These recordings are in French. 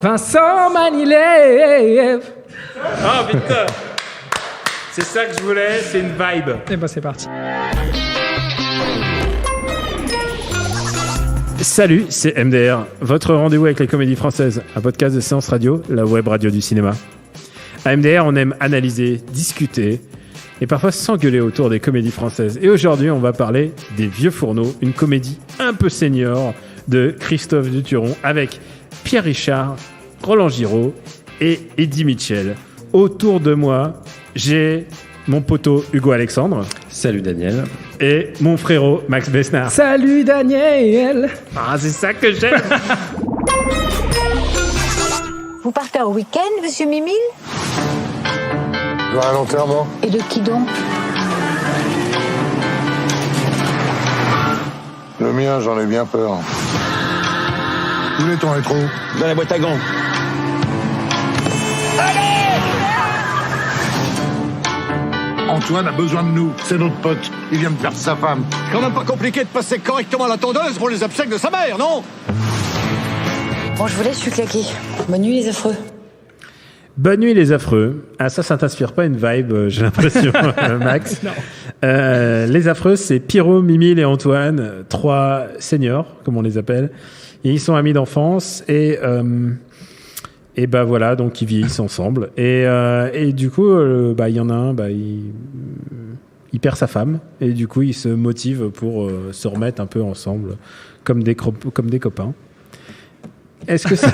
Vincent Manilève. Oh putain. C'est ça que je voulais, c'est une vibe. Et ben c'est parti. Salut, c'est MDR, votre rendez-vous avec les comédies françaises, un podcast de Séance Radio, la web radio du cinéma. À MDR, on aime analyser, discuter et parfois s'engueuler autour des comédies françaises. Et aujourd'hui, on va parler des Vieux Fourneaux, une comédie un peu senior de Christophe Duturon avec Pierre Richard, Roland Giraud et Eddie Mitchell. Autour de moi, j'ai mon poteau Hugo Alexandre. Salut Daniel. Et mon frérot Max Besnard. Salut Daniel. Ah, c'est ça que j'aime. Vous partez en week-end, monsieur Mimile? À l'enterrement. Et de qui donc? Le mien, j'en ai bien peur. Où est ton rétro? Dans la boîte à gants. Antoine a besoin de nous. C'est notre pote. Il vient de perdre sa femme. C'est quand même pas compliqué de passer correctement la tondeuse pour les obsèques de sa mère, non? Bon, je vous laisse, je suis claqué. Bonne nuit, les affreux. Bonne nuit les affreux. Ah, ça t'inspire pas une vibe, j'ai l'impression, Max. Non. Les affreux, c'est Pierrot, Mimile et Antoine, trois seniors, comme on les appelle. Et ils sont amis d'enfance et bah voilà, donc ils vieillissent ensemble. Et du coup, il y en a un, il perd sa femme et du coup, il se motive pour se remettre un peu ensemble, comme des copains. Est-ce que c'est...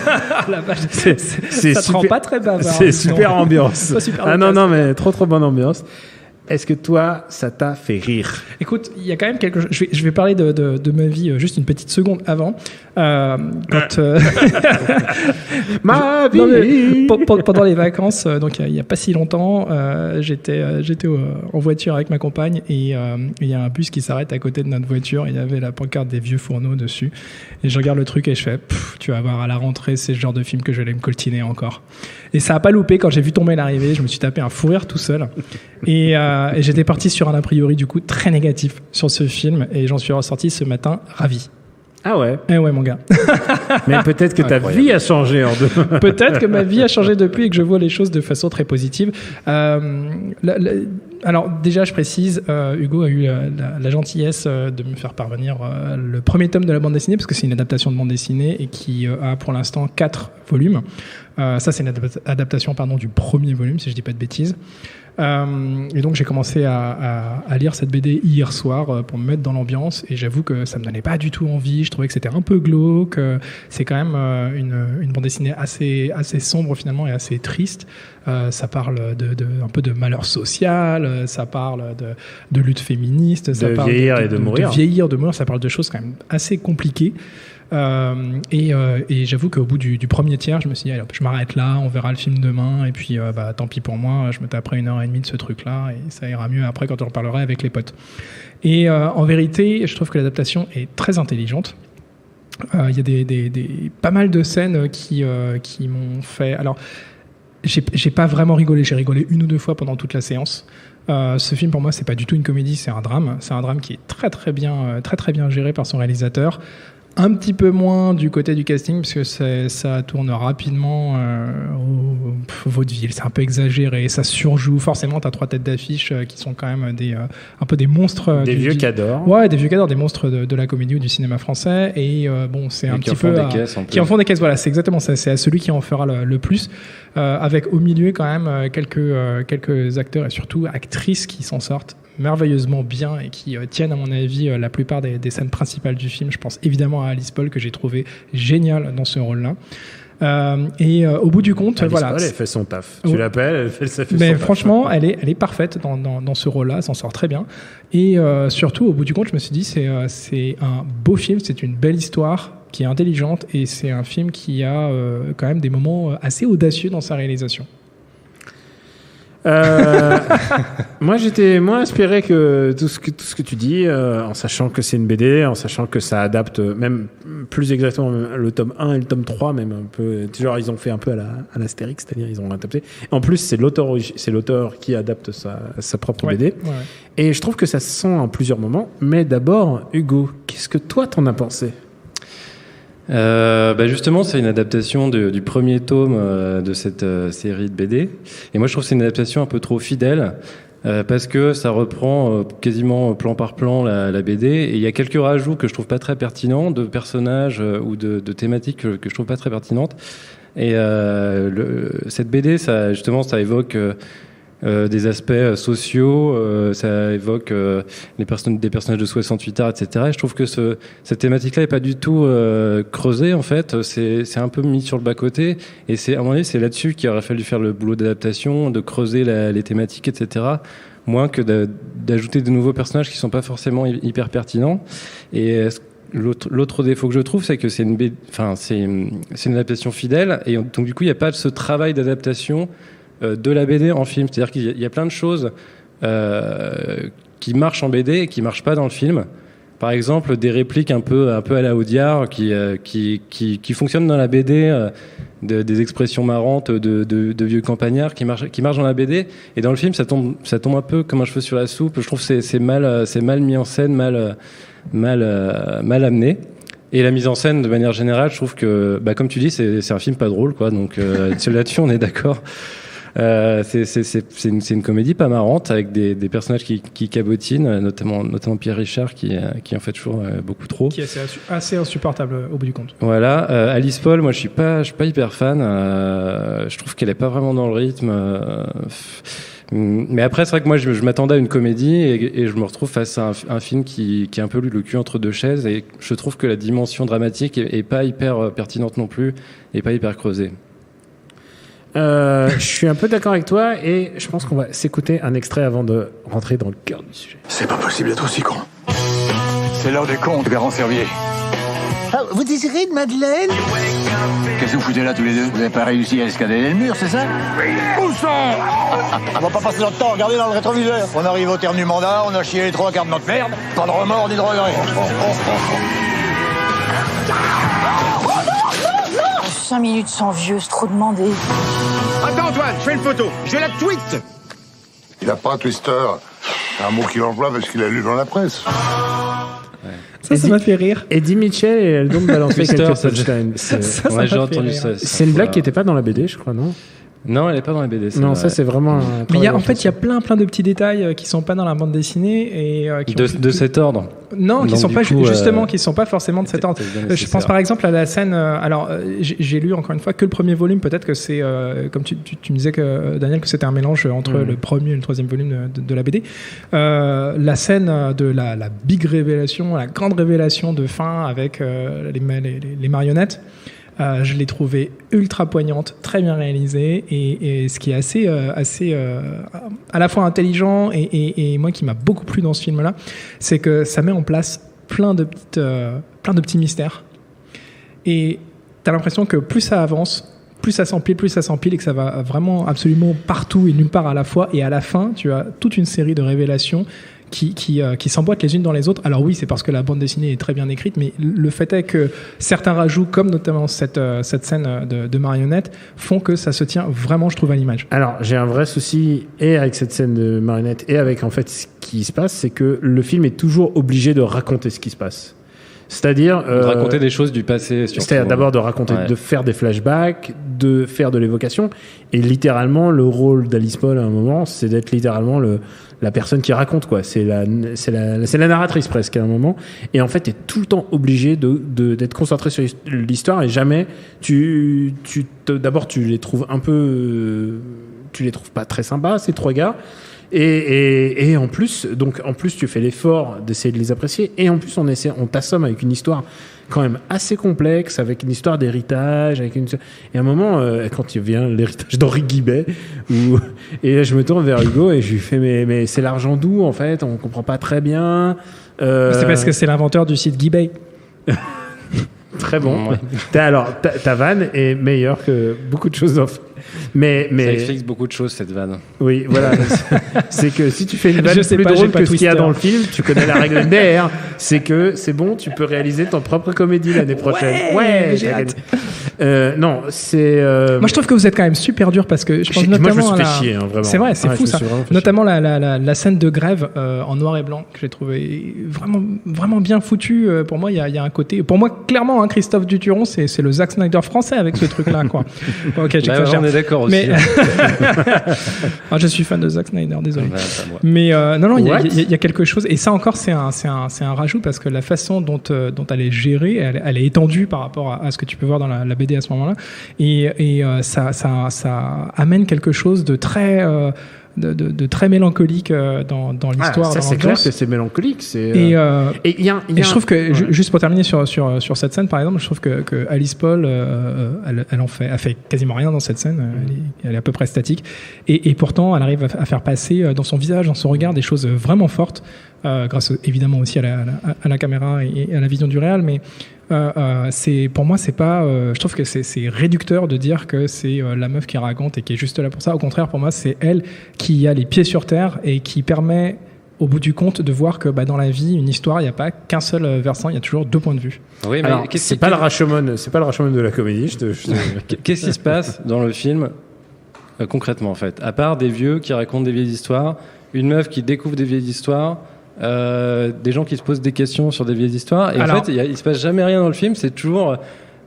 La vache, c'est ça te rend pas très bavard. C'est super ambiance. Pas super Ah ambiance. non, mais trop bonne ambiance. Est-ce que toi, ça t'a fait rire? Écoute, il y a quand même quelque chose. Je vais parler de ma vie juste une petite seconde avant. Quand Ma vie. Non, mais pendant les vacances, donc il y a pas si longtemps, j'étais en voiture avec ma compagne et il y a un bus qui s'arrête à côté de notre voiture. Il y avait la pancarte des Vieux Fourneaux dessus et je regarde le truc et je fais tu vas voir, à la rentrée, c'est le genre de film que je vais me coltiner encore. Et ça a pas loupé. Quand j'ai vu tomber l'arrivée, je me suis tapé un fou rire tout seul et j'étais parti sur un a priori du coup très négatif sur ce film et j'en suis ressorti ce matin ravi. Ah ouais. Eh ouais, mon gars. Mais peut-être que ta vie a changé en deux. Peut-être que ma vie a changé depuis et que je vois les choses de façon très positive. Alors déjà, je précise, Hugo a eu la gentillesse de me faire parvenir le premier tome de la bande dessinée, parce que c'est une adaptation de bande dessinée et qui a pour l'instant 4 volumes. Ça, c'est une adaptation du premier volume, si je dis pas de bêtises. Et donc j'ai commencé à lire cette BD hier soir pour me mettre dans l'ambiance et j'avoue que ça me donnait pas du tout envie. Je trouvais que c'était un peu glauque. C'est quand même une bande dessinée assez sombre finalement et assez triste. Ça parle un peu de malheur social, ça parle de lutte féministe, ça parle vieillir et de mourir. De vieillir, de mourir, ça parle de choses quand même assez compliquées. Et j'avoue qu'au bout du premier tiers, je me suis dit, allez, hop, je m'arrête là, on verra le film demain, et puis tant pis pour moi, je me taperai 1h30 de ce truc-là, et ça ira mieux après quand on reparlera avec les potes. Et en vérité, je trouve que l'adaptation est très intelligente. Il y a pas mal de scènes qui m'ont fait... Alors, j'ai pas vraiment rigolé, j'ai rigolé 1 ou 2 fois pendant toute la séance. Ce film pour moi c'est pas du tout une comédie, c'est un drame. C'est un drame qui est très très bien géré par son réalisateur. Un petit peu moins du côté du casting parce que ça tourne rapidement au vaudeville, c'est un peu exagéré, ça surjoue. Forcément t'as 3 têtes d'affiche qui sont quand même un peu des monstres, des vieux cadors. Ouais, des vieux cadors, des monstres de la comédie ou du cinéma français et c'est un petit peu qui en font des caisses. Voilà, c'est exactement ça, c'est à celui qui en fera le plus. Avec au milieu quand même quelques acteurs et surtout actrices qui s'en sortent merveilleusement bien et qui tiennent à mon avis la plupart des scènes principales du film. Je pense évidemment à Alice Paul que j'ai trouvé géniale dans ce rôle-là. Au bout du compte, Alice voilà. Paul, elle fait son taf. Tu l'appelles, elle fait son taf. Mais franchement, elle est parfaite dans ce rôle-là, elle s'en sort très bien. Et surtout, au bout du compte, je me suis dit, c'est un beau film, c'est une belle histoire qui est intelligente et c'est un film qui a quand même des moments assez audacieux dans sa réalisation. Moi, j'étais moins inspiré que tout ce que tu dis, en sachant que c'est une BD, en sachant que ça adapte même plus exactement le tome 1 et le tome 3, même un peu. Genre, ils ont fait un peu à l'Astérix, c'est-à-dire ils ont adapté. En plus, c'est l'auteur qui adapte sa propre BD. Ouais. Et je trouve que ça se sent en plusieurs moments. Mais d'abord, Hugo, qu'est-ce que toi t'en as pensé ? Justement, c'est une adaptation du premier tome de cette série de BD. Et moi, je trouve que c'est une adaptation un peu trop fidèle. Parce que ça reprend quasiment plan par plan la BD, et il y a quelques rajouts que je trouve pas très pertinents, de personnages ou de thématiques que je trouve pas très pertinentes. Et cette BD, ça évoque des aspects sociaux, ça évoque des personnages de 68 arts, etc. Et je trouve que cette thématique-là est pas du tout creusée, en fait. C'est un peu mis sur le bas-côté, et à mon avis, c'est là-dessus qu'il aurait fallu faire le boulot d'adaptation, de creuser les thématiques, etc., moins que d'ajouter de nouveaux personnages qui sont pas forcément hyper pertinents. Et l'autre défaut que je trouve, c'est que c'est une adaptation fidèle, et donc du coup, il n'y a pas ce travail d'adaptation de la BD en film. C'est-à-dire qu'il y a plein de choses qui marchent en BD et qui marchent pas dans le film. Par exemple, des répliques un peu à la Audiard qui fonctionnent dans la BD, des expressions marrantes de vieux campagnards qui marchent dans la BD, et dans le film ça tombe un peu comme un cheveu sur la soupe. Je trouve que c'est mal mis en scène, mal amené. Et la mise en scène, de manière générale, je trouve que, comme tu dis, c'est un film pas drôle, quoi. Donc là-dessus, on est d'accord. C'est une comédie pas marrante, avec des personnages qui cabotinent, notamment Pierre Richard qui en fait toujours beaucoup trop. Qui est assez insupportable au bout du compte. Voilà. Alice Paul, moi je suis pas hyper fan. Je trouve qu'elle est pas vraiment dans le rythme. Mais après, c'est vrai que moi je m'attendais à une comédie, et je me retrouve face à un film qui est un peu le cul entre deux chaises, et je trouve que la dimension dramatique est pas hyper pertinente non plus, et pas hyper creusée. Je suis un peu d'accord avec toi, et je pense qu'on va s'écouter un extrait avant de rentrer dans le cœur du sujet. C'est pas possible d'être aussi con. C'est l'heure des comptes, Garant Servier. Ah, vous désirez une madeleine? Qu'est-ce que vous foutez là tous les deux? Vous n'avez pas réussi à escalader le mur, c'est ça? Où sont? On va pas passer notre temps à regarder dans le rétroviseur. On arrive au terme du mandat, on a chié les 3/4 de notre merde. Pas de remords ni de regrets. 5 minutes sans vieux, c'est trop demandé. Attends Antoine, je fais une photo. Je la tweet. Il a pas un twister. C'est un mot qu'il emploie parce qu'il a lu dans la presse. Ça m'a fait rire. Eddie Mitchell et elle donc balancer quelques punchlines. Ouais, j'ai entendu ça. C'est une blague qui n'était pas dans la BD, je crois, non? Non, elle est pas dans la BD. Non, ça c'est vraiment. Mais il y a plein de petits détails qui sont pas dans la bande dessinée, et de cet ordre. Non, qui sont pas justement, qui sont pas forcément de cet ordre. Je pense par exemple à la scène. Alors, j'ai lu encore une fois que le premier volume. Peut-être que c'est comme tu me disais que Daniel, que c'était un mélange entre le premier et le troisième volume de la BD. La scène de la big révélation, la grande révélation de fin avec les marionnettes. Je l'ai trouvée ultra poignante, très bien réalisée, et ce qui est assez à la fois intelligent et moi qui m'a beaucoup plu dans ce film-là, c'est que ça met en place plein de petits mystères, et t'as l'impression que plus ça avance, plus ça s'empile, et que ça va vraiment absolument partout et nulle part à la fois, et à la fin tu as toute une série de révélations qui s'emboîtent les unes dans les autres. Alors oui, c'est parce que la bande dessinée est très bien écrite, mais le fait est que certains rajouts, comme notamment cette scène de marionnettes, font que ça se tient vraiment, je trouve, à l'image. Alors, j'ai un vrai souci, et avec cette scène de marionnettes, et avec en fait ce qui se passe, c'est que le film est toujours obligé de raconter ce qui se passe. C'est-à-dire de raconter des choses du passé, surtout. C'est-à-dire d'abord de raconter, de faire des flashbacks, de faire de l'évocation, et littéralement le rôle d'Alice Paul à un moment, c'est d'être littéralement la personne qui raconte, quoi. C'est la narratrice presque à un moment, et en fait t'es tout le temps obligé d'être concentré sur l'histoire, et jamais d'abord tu les trouves tu les trouves pas très sympas, ces trois gars. Et en plus tu fais l'effort d'essayer de les apprécier, et en plus on t'assomme avec une histoire quand même assez complexe, avec une histoire d'héritage, et à un moment quand il vient l'héritage d'Henri Guibet, et je me tourne vers Hugo et je lui fais mais c'est l'argent d'où en fait, on comprend pas très bien. C'est parce que c'est l'inventeur du site Guibet. Très bon. Ouais. Ta vanne est meilleure que beaucoup de choses. Mais ça explique beaucoup de choses, cette vanne. Oui, voilà. C'est que si tu fais une vanne plus drôle que ce qu'il y a dans le film, tu connais la règle MDR. C'est que c'est bon, tu peux réaliser ton propre comédie l'année prochaine. Ouais, j'ai hâte. Non, c'est. Moi, je trouve que vous êtes quand même super dur parce que je pense Moi, je me notamment suis à fait chier, hein, vraiment. C'est vrai, c'est Ouais, fou je me ça. suis vraiment fait Notamment la scène de grève en noir et blanc que j'ai trouvé vraiment bien foutue. Pour moi, il y a un côté. Pour moi, clairement, hein, Christophe Duturon, c'est le Zack Snyder français avec ce truc-là, quoi. Ok, j'exagère. On est d'accord aussi. Mais ah, je suis fan de Zack Snyder, désolé. Pas moi. Mais non, il y a quelque chose. Et ça encore, c'est un rajout parce que la façon dont elle est gérée, elle est étendue par rapport à ce que tu peux voir dans la BD à ce moment-là. Et ça amène quelque chose de très très mélancolique dans l'histoire. Ça, dans c'est clair l'ambiance. que c'est mélancolique. Et je trouve que, Ouais. juste pour terminer sur cette scène, par exemple, je trouve que Alice Paul, elle a fait quasiment rien dans cette scène. Elle est à peu près statique. Et pourtant, elle arrive à faire passer dans son visage, dans son regard, des choses vraiment fortes, grâce évidemment aussi à la caméra et à la vision du réal. Mais pour moi, c'est pas. Je trouve que c'est réducteur de dire que c'est la meuf qui raconte et qui est juste là pour ça. Au contraire, pour moi, c'est elle qui a les pieds sur terre et qui permet, au bout du compte, de voir que dans la vie, une histoire, il n'y a pas qu'un seul versant, il y a toujours deux points de vue. Oui, mais Alors, c'est pas le Rashomon de la comédie. Qu'est-ce qui se passe dans le film concrètement, en fait, à part des vieux qui racontent des vieilles histoires, une meuf qui découvre des vieilles histoires, des gens qui se posent des questions sur des vieilles histoires, et Alors, en fait, il se passe jamais rien dans le film. C'est toujours.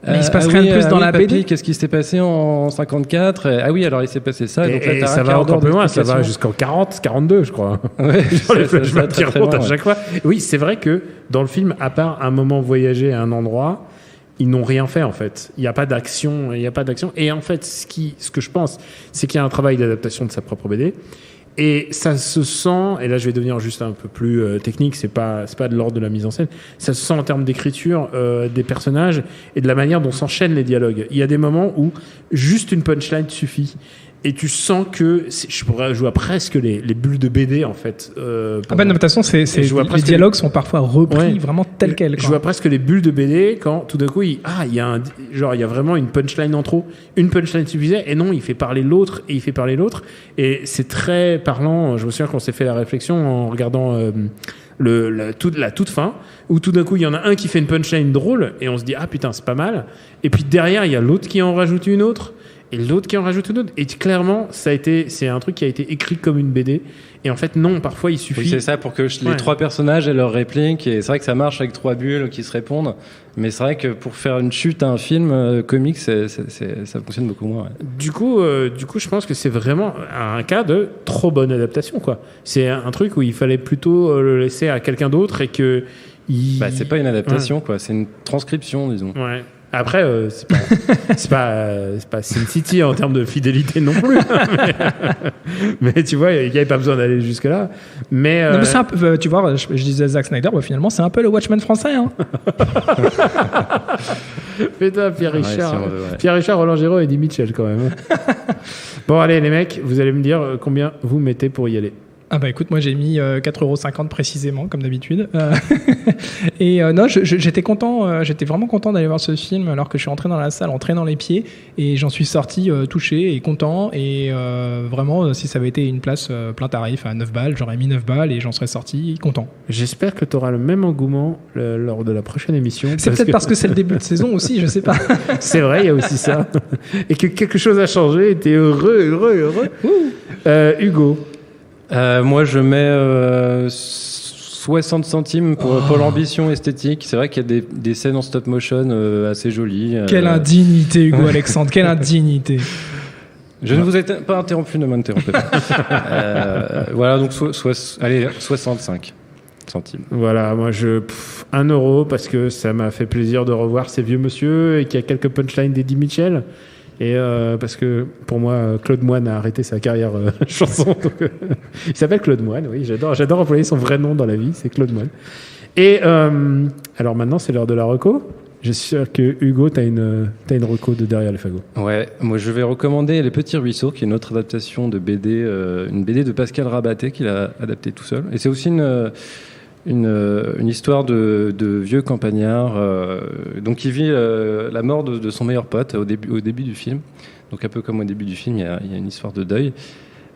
Mais il se passe rien de plus dans la papy, BD. Qu'est-ce qui s'était passé en 54 ? Ah oui, alors il s'est passé ça. Donc là, Et t'as ça un va quart encore d'heure plus loin, ça va d'explication. jusqu'en 40, 42, je crois. Ouais, Je ça me très, tire très compte loin, à chaque fois. Oui, c'est vrai que dans le film, à part un moment voyager à un endroit, ils n'ont rien fait en fait. Il n'y a pas d'action, Et en fait, ce que je pense, c'est qu'il y a un travail d'adaptation de sa propre BD. Et ça se sent, et là je vais devenir juste un peu plus technique, c'est pas de l'ordre de la mise en scène, ça se sent en termes d'écriture des personnages et de la manière dont s'enchaînent les dialogues. Il y a des moments où juste une punchline suffit. Et tu sens que je vois presque les bulles de BD en fait. De toute façon, les dialogues sont parfois repris vraiment tels quels. Je vois presque les bulles de BD quand tout d'un coup il y a vraiment une punchline en trop. Une punchline suffisait et non, il fait parler l'autre et il fait parler l'autre. Et c'est très parlant. Je me souviens qu'on s'est fait la réflexion en regardant la toute fin où tout d'un coup il y en a un qui fait une punchline drôle et on se dit ah putain c'est pas mal. Et puis derrière il y a l'autre qui en rajoute une autre. Et l'autre qui en rajoute une autre. Et clairement, c'est un truc qui a été écrit comme une BD. Et en fait, non, parfois il suffit. Oui, c'est ça, pour que les trois personnages aient leur réplique. Et c'est vrai que ça marche avec trois bulles qui se répondent. Mais c'est vrai que pour faire une chute à un film comique, ça fonctionne beaucoup moins. Ouais. Du coup, je pense que c'est vraiment un cas de trop bonne adaptation, quoi. C'est un truc où il fallait plutôt le laisser à quelqu'un d'autre et que. C'est pas une adaptation, quoi. C'est une transcription, disons. Ouais. Après, c'est pas Sin City en termes de fidélité non plus. mais tu vois, il n'y avait pas besoin d'aller jusque-là. Mais, non, mais c'est un peu, tu vois, je disais Zack Snyder, finalement, c'est un peu le Watchmen français. Hein. Putain, Pierre Richard. Ouais, si on veut, ouais. Pierre Richard, Roland Giraud et Eddie Mitchell, quand même. Bon, allez, les mecs, vous allez me dire combien vous mettez pour y aller. Ah bah écoute, moi j'ai mis 4,50€ précisément, comme d'habitude. Et non, j'étais content, j'étais vraiment content d'aller voir ce film alors que je suis rentré dans la salle en traînant les pieds et j'en suis sorti touché et content. Et vraiment, si ça avait été une place plein tarif à 9 balles, j'aurais mis 9 balles et j'en serais sorti content. J'espère que tu auras le même engouement lors de la prochaine émission. C'est peut-être parce que c'est le début de saison aussi, je sais pas. C'est vrai, il y a aussi ça. Et que quelque chose a changé et t'es heureux. Hugo. Moi, je mets 60 centimes pour l'ambition esthétique. C'est vrai qu'il y a des scènes en stop motion assez jolies. Quelle indignité, Hugo Alexandre, quelle indignité. Je ne vous ai pas interrompu, ne m'interrompez pas. Voilà, donc allez, 65 centimes. Voilà, moi 1€ parce que ça m'a fait plaisir de revoir ces vieux monsieur et qu'il y a quelques punchlines d'Eddie Mitchell. Et parce que pour moi, Claude Moine a arrêté sa carrière chanson. Donc, il s'appelle Claude Moine, oui, j'adore employer son vrai nom dans la vie, c'est Claude Moine. Et alors maintenant, c'est l'heure de la reco. Je suis sûr que Hugo, t'as une reco de Derrière les fagots. Ouais, moi je vais recommander Les Petits Ruisseaux, qui est une autre adaptation de BD, une BD de Pascal Rabaté qu'il a adapté tout seul. Et c'est aussi une histoire de vieux campagnard donc qui vit la mort de son meilleur pote au début du film. Donc un peu comme au début du film, il y a une histoire de deuil.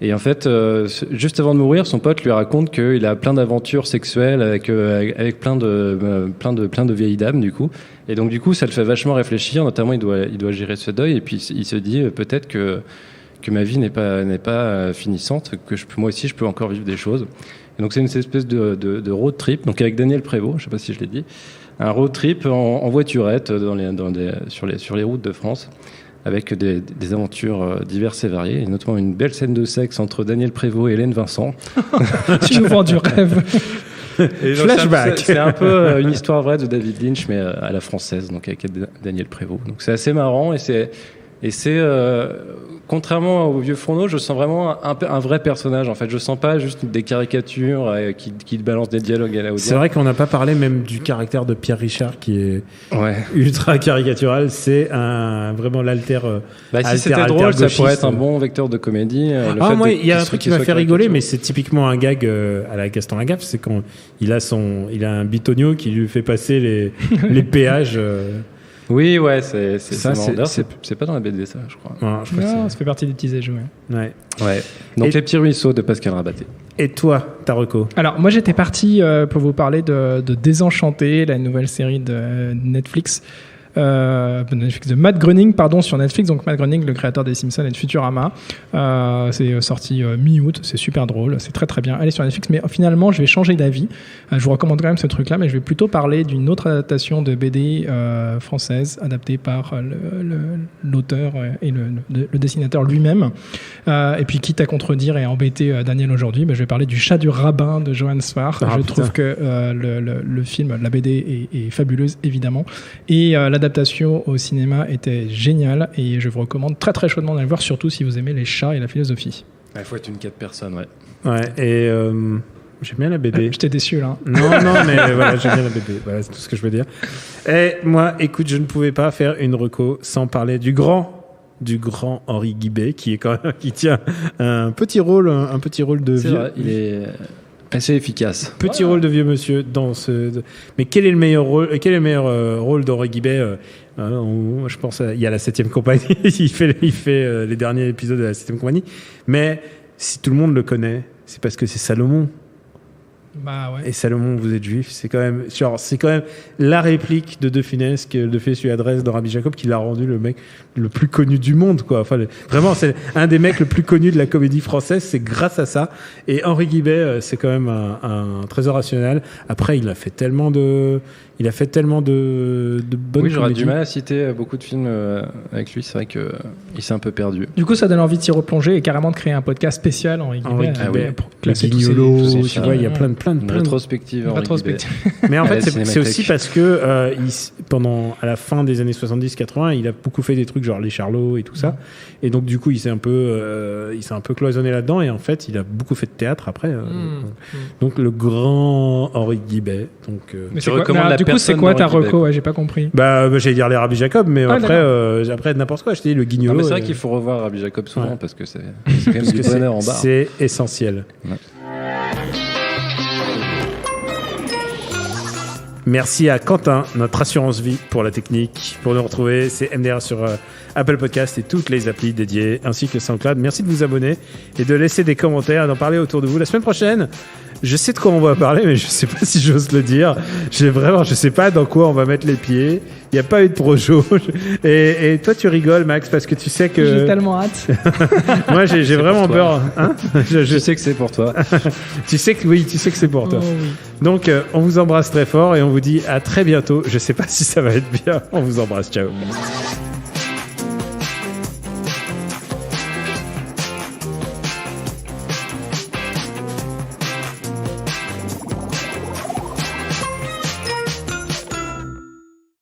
Et en fait, juste avant de mourir, son pote lui raconte qu'il a plein d'aventures sexuelles avec plein de vieilles dames, du coup. Et donc, du coup, ça le fait vachement réfléchir. Notamment, il doit gérer ce deuil. Et puis, il se dit peut-être que ma vie n'est pas finissante, que moi aussi, je peux encore vivre des choses. Et donc, c'est une espèce de road trip. Donc, avec Daniel Prévost, je sais pas si je l'ai dit, un road trip en voiturette sur les routes de France, avec des aventures diverses et variées, et notamment une belle scène de sexe entre Daniel Prévost et Hélène Vincent. Tu nous vends du rêve. Et donc, Flashback. C'est un peu une histoire vraie de David Lynch, mais à la française, donc avec Daniel Prévost. Donc c'est assez marrant, et c'est contrairement au vieux Fourneau, je sens vraiment un vrai personnage. En fait, je sens pas juste des caricatures qui balancent des dialogues à la audience. C'est vrai qu'on n'a pas parlé même du caractère de Pierre Richard qui est Ouais. ultra caricatural. C'est vraiment l'alter. Si c'était drôle, ça pourrait être un bon vecteur de comédie. Moi, il y a un truc qui m'a fait rigoler, mais c'est typiquement un gag à la Gaston Lagaffe. C'est quand il a un bitonio qui lui fait passer les péages. Oui, ouais, c'est Ça, marrant. c'est- C'est pas dans la BD, ça, je crois. Voilà, je crois que Non, ça fait partie des petits ajouts. Ouais. c'est- ouais. Ouais. Donc Et- les petits ruisseaux de Pascal Rabaté. Et toi, Taroko? Alors, moi, j'étais parti pour vous parler de Désenchanté, la nouvelle série de Netflix. De Matt Groening, sur Netflix. Donc, Matt Groening, le créateur des Simpsons et de Futurama. C'est sorti mi-août. C'est super drôle. C'est très, très bien. Allez sur Netflix. Mais finalement, je vais changer d'avis. Je vous recommande quand même ce truc-là, mais je vais plutôt parler d'une autre adaptation de BD française, adaptée par l'auteur et le dessinateur lui-même. Et puis, quitte à contredire et à embêter Daniel aujourd'hui, je vais parler du Chat du rabbin de Johann Sfar. Je trouve que le film, la BD est fabuleuse, évidemment. Et l'adaptation au cinéma était géniale. Et je vous recommande très, très chaudement d'aller le voir, surtout si vous aimez les chats et la philosophie. Il faut être une 4 personnes, ouais. Ouais, et j'aime bien la BD. Je t'ai déçu, là. Non, mais voilà, j'aime bien la BD. Voilà, c'est tout ce que je veux dire. Et moi, écoute, je ne pouvais pas faire une reco sans parler du grand Henri Guibet, qui tient un petit rôle de C'est vieux. vrai, il est assez efficace. Petit rôle de vieux monsieur dans Mais quel est le meilleur rôle d'Henri Guibet je pense il y a la 7e compagnie. il fait les derniers épisodes de la 7e compagnie. Mais si tout le monde le connaît, c'est parce que c'est Salomon. Bah ouais. Et Salomon, vous êtes juif, c'est quand même la réplique de De Funès que De Funès lui adresse dans Rabbi Jacob qui l'a rendu le mec le plus connu du monde, quoi. Enfin, vraiment, c'est un des mecs le plus connus de la comédie française, c'est grâce à ça. Et Henri Guibet, c'est quand même un trésor national. Après, il a fait tellement de bonnes Oui, j'aurais comédies. du mal à citer beaucoup de films avec lui. C'est vrai que il s'est un peu perdu. Du coup, ça donne envie de s'y replonger et carrément de créer un podcast spécial Henri Henri Guibet. Guibet, Pour le classer tous Guignolo, tous ces tu films. vois, il y a plein de Une rétrospective. Henri Rétrospective. Mais en À fait, la c'est Cinémathèque. aussi parce que à la fin des années 70-80, il a beaucoup fait des trucs genre Les Charlots et tout ça. Et donc, du coup, il s'est un peu cloisonné là-dedans. Et en fait, il a beaucoup fait de théâtre après. Donc, le grand Henri Guibet. Donc, Mais Tu c'est quoi, recommandes mais la du coup, c'est personne quoi ta d'Henri Guibet, reco? Ouais, j'ai pas compris. j'allais dire les Rabbi Jacob, mais Ah, après n'importe quoi. Je t'ai dit le Guignolo. Non, mais c'est vrai qu'il faut revoir Rabbi Jacob souvent Ouais. parce que c'est quand même parce du que bonheur en barre. c'est essentiel. Ouais. Merci à Quentin, notre assurance vie, pour la technique. Pour nous retrouver, c'est MDR sur Apple Podcast et toutes les applis dédiées, ainsi que le SoundCloud. Merci de vous abonner et de laisser des commentaires et d'en parler autour de vous. La semaine prochaine, je sais de quoi on va parler, mais je sais pas si j'ose le dire. Je sais pas dans quoi on va mettre les pieds. Il n'y a pas eu de projo. Et toi, tu rigoles, Max, parce que tu sais que... J'ai tellement hâte. Moi, j'ai vraiment pour peur. Hein Je sais que c'est pour toi. tu sais que c'est pour toi. Oh, oui. Donc, on vous embrasse très fort et on vous dit à très bientôt. Je sais pas si ça va être bien. On vous embrasse. Ciao.